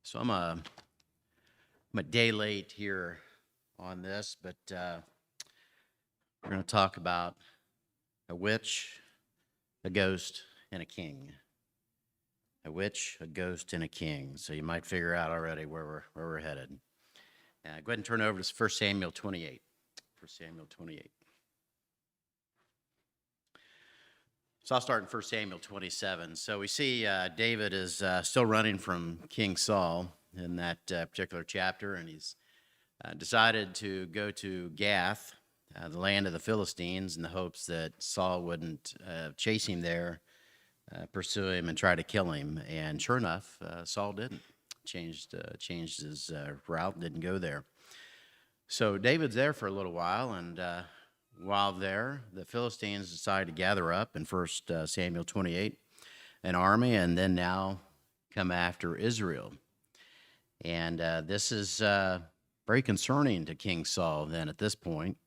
So I'm a day late here on this, but we're going to talk about a witch, a ghost, and a king. A witch, a ghost, and a king. So you might figure out already where we're headed. Go ahead and turn over to 1 Samuel 28. 1 Samuel 28. So I'll start in 1 Samuel 27. So we see David is still running from King Saul in that particular chapter, and he's decided to go to Gath, the land of the Philistines, in the hopes that Saul wouldn't chase him there, pursue him, and try to kill him. And sure enough, Saul didn't. Changed his route, didn't go there. So David's there for a little while, and while there, the Philistines decide to gather up in 1 Samuel 28, an army, and then now come after Israel. And this is very concerning to King Saul then at this point,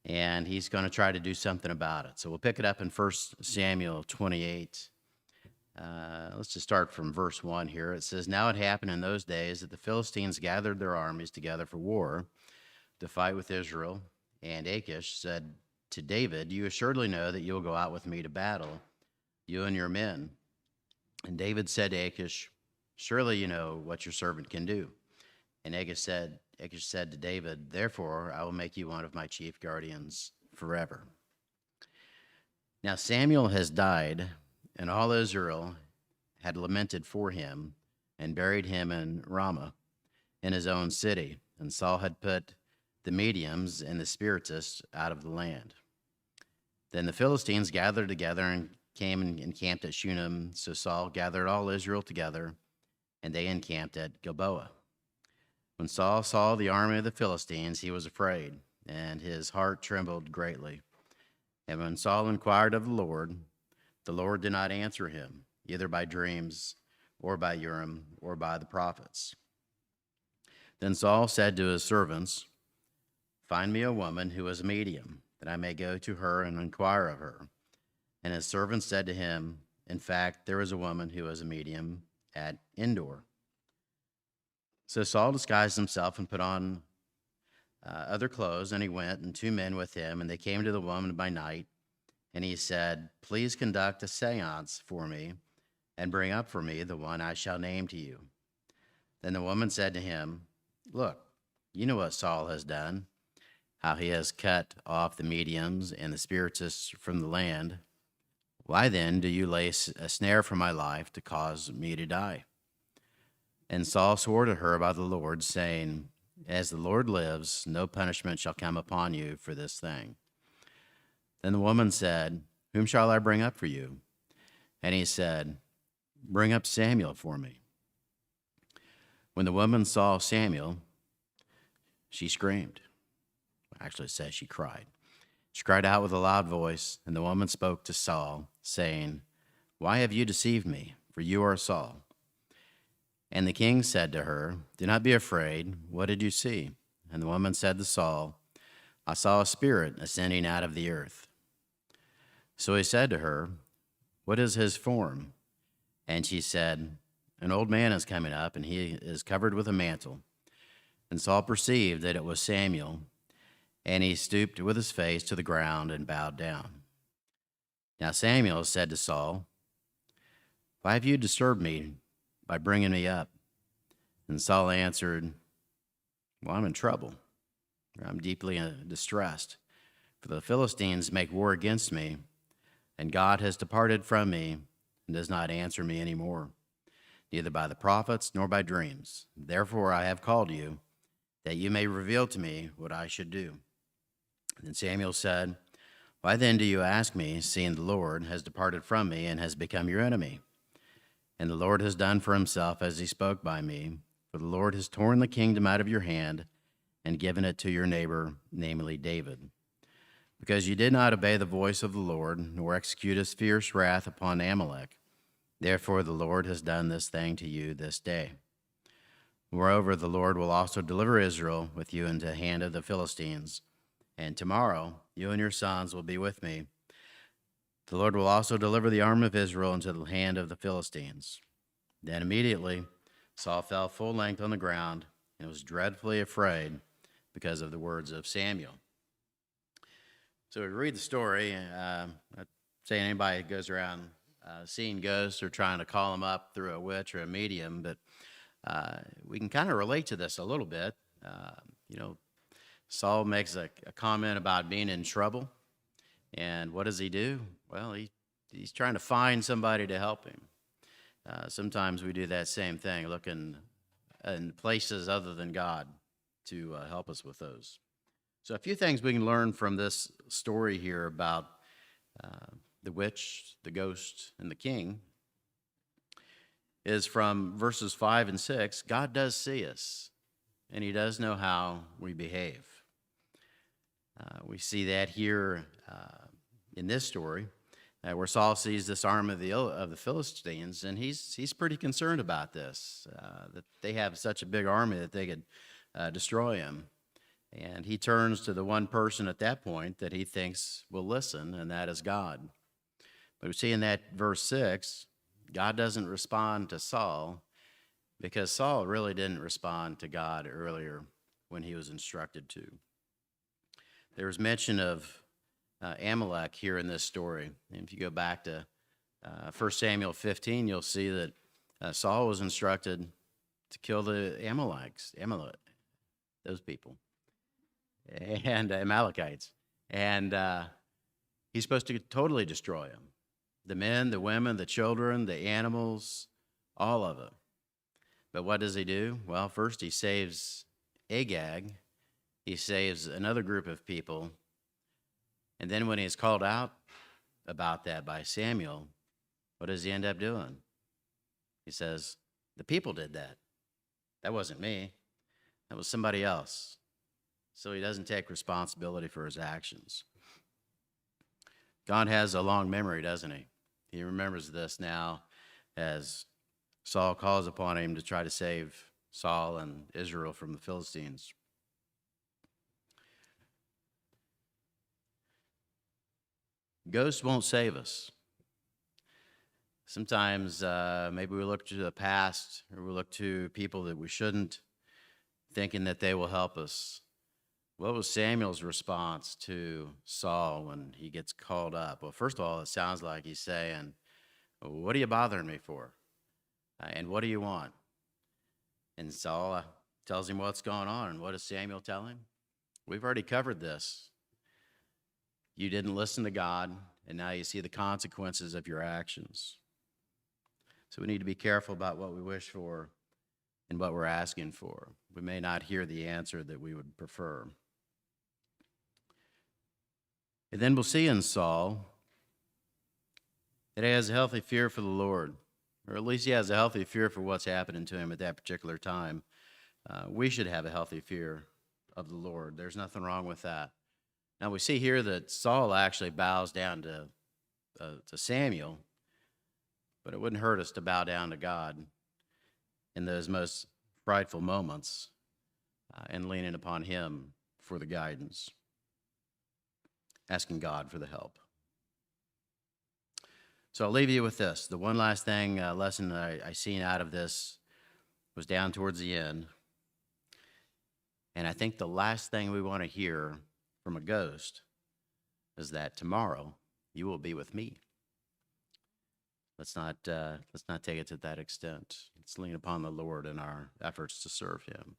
and he's going to try to do something about it. So we'll pick it up in 1 Samuel 28. Let's just start from verse 1 here. It says, "Now it happened in those days that the Philistines gathered their armies together for war to fight with Israel. And Achish said to David, 'You assuredly know that you will go out with me to battle, you and your men.' And David said to Achish, 'Surely you know what your servant can do.' And Achish said to David, 'Therefore I will make you one of my chief guardians forever.' Now Samuel has died, and all Israel had lamented for him and buried him in Ramah, in his own city. And Saul had put the mediums and the spiritists out of the land. Then the Philistines gathered together and came and encamped at Shunem. So Saul gathered all Israel together, and they encamped at Gilboa. When Saul saw the army of the Philistines, he was afraid, and his heart trembled greatly. And when Saul inquired of the Lord did not answer him, either by dreams, or by Urim, or by the prophets. Then Saul said to his servants, 'Find me a woman who is a medium, that I may go to her and inquire of her.' And his servants said to him, 'In fact, there is a woman who is a medium at Endor.' So Saul disguised himself and put on other clothes, and he went, and 2 men with him, and they came to the woman by night. And he said, 'Please conduct a seance for me, and bring up for me the one I shall name to you.' Then the woman said to him, 'Look, you know what Saul has done, how he has cut off the mediums and the spiritists from the land. Why then do you lay a snare for my life to cause me to die?' And Saul swore to her by the Lord, saying, 'As the Lord lives, no punishment shall come upon you for this thing.' Then the woman said, 'Whom shall I bring up for you?' And he said, 'Bring up Samuel for me.' When the woman saw Samuel, she screamed. Actually, it says she cried. She cried out with a loud voice, and the woman spoke to Saul, saying, 'Why have you deceived me? For you are Saul.' And the king said to her, 'Do not be afraid. What did you see?' And the woman said to Saul, 'I saw a spirit ascending out of the earth.' So he said to her, 'What is his form?' And she said, 'An old man is coming up, and he is covered with a mantle.' And Saul perceived that it was Samuel, and he stooped with his face to the ground and bowed down. Now Samuel said to Saul, 'Why have you disturbed me by bringing me up?' And Saul answered, 'Well, I'm in trouble. I'm deeply distressed, for the Philistines make war against me, and God has departed from me and does not answer me any more, neither by the prophets nor by dreams. Therefore I have called you, that you may reveal to me what I should do.' And Samuel said, 'Why then do you ask me, seeing the Lord has departed from me and has become your enemy? And the Lord has done for himself as he spoke by me, for the Lord has torn the kingdom out of your hand and given it to your neighbor, namely David. Because you did not obey the voice of the Lord, nor execute his fierce wrath upon Amalek. Therefore the Lord has done this thing to you this day. Moreover, the Lord will also deliver Israel with you into the hand of the Philistines. And tomorrow you and your sons will be with me. The Lord will also deliver the arm of Israel into the hand of the Philistines.' Then immediately Saul fell full length on the ground and was dreadfully afraid because of the words of Samuel. So we read the story. Not saying anybody goes around seeing ghosts or trying to call them up through a witch or a medium, but we can kind of relate to this a little bit. You know, Saul makes a comment about being in trouble, and what does he do? Well, he's trying to find somebody to help him. Sometimes we do that same thing, looking in places other than God to help us with those. So a few things we can learn from this story here about the witch, the ghost, and the king is from verses 5 and 6. God does see us, and he does know how we behave. We see that here in this story, where Saul sees this arm of the Philistines, and he's pretty concerned about this, that they have such a big army that they could destroy him. And he turns to the one person at that point that he thinks will listen, and that is God. But we see in that verse 6, God doesn't respond to Saul because Saul really didn't respond to God earlier when he was instructed to. There was mention of Amalek here in this story. And if you go back to 1 Samuel 15, you'll see that Saul was instructed to kill the Amalekites, those people, and Amalekites. And he's supposed to totally destroy them. The men, the women, the children, the animals, all of it. But what does he do? Well, first he saves Agag. He saves another group of people. And then when he's called out about that by Samuel, what does he end up doing? He says, the people did that. That wasn't me. That was somebody else. So he doesn't take responsibility for his actions. God has a long memory, doesn't he? He remembers this now as Saul calls upon him to try to save Saul and Israel from the Philistines. Ghosts won't save us. Sometimes maybe we look to the past or we look to people that we shouldn't, thinking that they will help us. What was Samuel's response to Saul when he gets called up? Well, first of all, it sounds like he's saying, what are you bothering me for? And what do you want? And Saul tells him what's going on. And what does Samuel tell him? We've already covered this. You didn't listen to God, and now you see the consequences of your actions. So we need to be careful about what we wish for and what we're asking for. We may not hear the answer that we would prefer. And then we'll see in Saul that he has a healthy fear for the Lord, or at least he has a healthy fear for what's happening to him at that particular time. We should have a healthy fear of the Lord. There's nothing wrong with that. Now we see here that Saul actually bows down to Samuel, but it wouldn't hurt us to bow down to God in those most frightful moments and leaning upon him for the guidance, asking God for the help. So I'll leave you with this. The one last thing, lesson that I seen out of this was down towards the end. And I think the last thing we want to hear from a ghost is that tomorrow you will be with me. Let's not take it to that extent. Let's lean upon the Lord in our efforts to serve him.